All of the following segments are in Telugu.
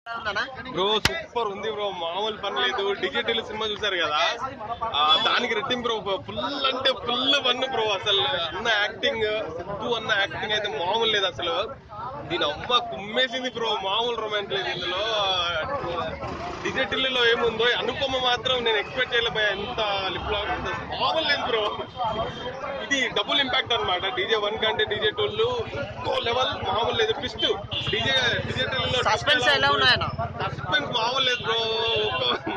బ్రో సూపర్ ఉంది బ్రో, మామూలు పని లేదు. డిజిటల్ సినిమా చూసారు కదా, దానికి రెట్టింపు బ్రో. ఫుల్ అంటే ఫుల్ ఫన్ బ్రో. అసలు అన్న యాక్టింగ్, సిద్ధు అన్న యాక్టింగ్ అయితే మామూలు లేదు అసలు. దీని అమ్మ కుమ్మేసింది బ్రో, మామూలు రొమాన్స్ లేదు ఇందులో. డిజిటల్ లో ఏముందో అనుపమ మాత్రం నేను ఎక్స్పెక్ట్ చేయలేకపోయా. ఎంత లిప్ లాక్ మామూలు లేదు బ్రో. ఇది డబుల్ ఇంపాక్ట్ అనమాట. డీజే 1 కంటే డీజే 2 ఇంకో లెవెల్, మామూలు లేదు. ట్విస్ట్ డిజిటల్ లో సస్పెన్స్ ఎలా ఉన్నాయన్న? సస్పెన్స్ మామూలు లేదు బ్రో.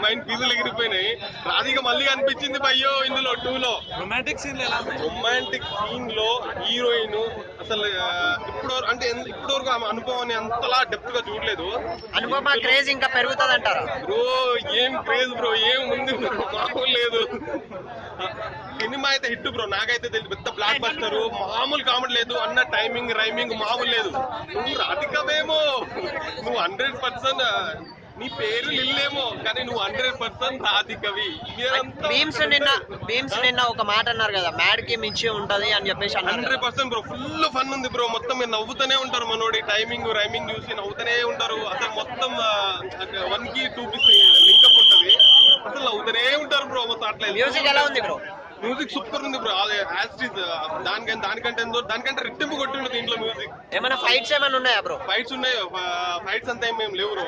మైండ్ ఫీజులు ఎగిరిపోయినాయి. రాధిక మళ్ళీ అనిపించింది అయ్యో ఇందులో 2 లో. రొమాంటిక్ సీన్ లో హీరోయిన్ అసలు ఇప్పటివరకు ఆమె అనుభవాన్ని అంతలా డెప్త్ గా చూడలేదు. అనుపమ క్రేజ్ ఇంకా పెరుగుతుంది అంటారా బ్రో? ఏం క్రేజ్ బ్రో, ఏం ఉంది బ్రో, మామూలు లేదు. సినిమా అయితే హిట్ బ్రో, నాకైతే తెలియదు. పెద్ద బ్లాక్ బస్టర్, మామూలు కామెడీ లేదు. అన్న టైమింగ్ రైమింగ్ మామూలు లేదు. నువ్వు రాధికవేమో, నువ్వు 100% నీ పేరు నిల్లేమో, కానీ నువ్వు 100% రాధికవి. భీమ్స్ నిన్న ఒక మాట అన్నారు కదా, మ్యాడ్ కి మించి ఉంటది అని చెప్పేసి 100% బ్రో. ఫుల్ ఫన్ ఉంది బ్రో. మొత్తం మీరు నవ్వుతూనే ఉంటారు. మనోడి టైమింగ్ రైమింగ్ చూసి నవ్వుతూనే ఉంటారు. అసలు మొత్తం 1 కి 2 కి లింకప్ ఉంటది. అసలు నవ్వుతూనే ఉంటారు బ్రో. మొత్తం అట్లా. మ్యూజిక్ ఎలా ఉంది బ్రో? మ్యూజిక్ సూపర్ ఉంది బ్రో. దానికంటే రెట్టింపు కొట్టిండు దీంట్లో మ్యూజిక్. ఏమైనా ఫైట్స్ ఏమైనా ఉన్నాయా బ్రో? ఫైట్స్ ఉన్నాయి. ఫైట్స్ అంతా ఏం లేవు బ్రో.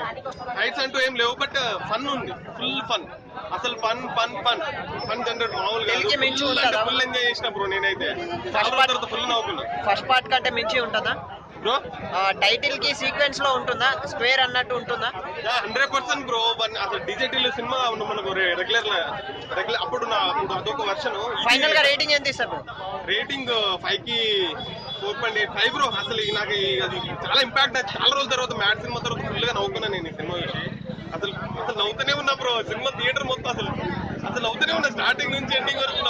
ఫైట్స్ అంటూ ఏం లేవు, బట్ ఫన్ ఉంది. Full fun. అసలు ఫన్ జనరేట్ మామూలుగా ఫుల్ ఎంజాయ్ చేసిన బ్రో. నేనైతే ఫుల్ నవ్వుకున్నా. ఫస్ట్ పార్ట్ కంటే మించి ఉంటుందా బ్రో? టైటిల్ కి సీక్వెన్స్ లో ఉంటుందా, స్క్వేర్ అన్నట్టు ఉంటుందా? 100% బ్రో. అసలు డిజిటల్ సినిమా మనకు రెగ్యులర్ అప్పుడు అదొక వర్షన్. ఫైనల్ గా రేటింగ్ ఎంత ఇస్తారు? రేటింగ్ 5 కి 4.85 బ్రో. అసలు నాకు అది చాలా ఇంపాక్ట్. చాలా రోజుల తర్వాత మ్యాడ్ సినిమా తర్వాత ఫుల్ గా నవ్వుకున్నా నేను ఈ సినిమా చూసి. అసలు నవ్వుతూనే ఉన్నా బ్రో. సినిమా థియేటర్ మొత్తం అసలు నవ్వుతూనే ఉన్నా. స్టార్టింగ్ నుంచి ఎండింగ్ వరకు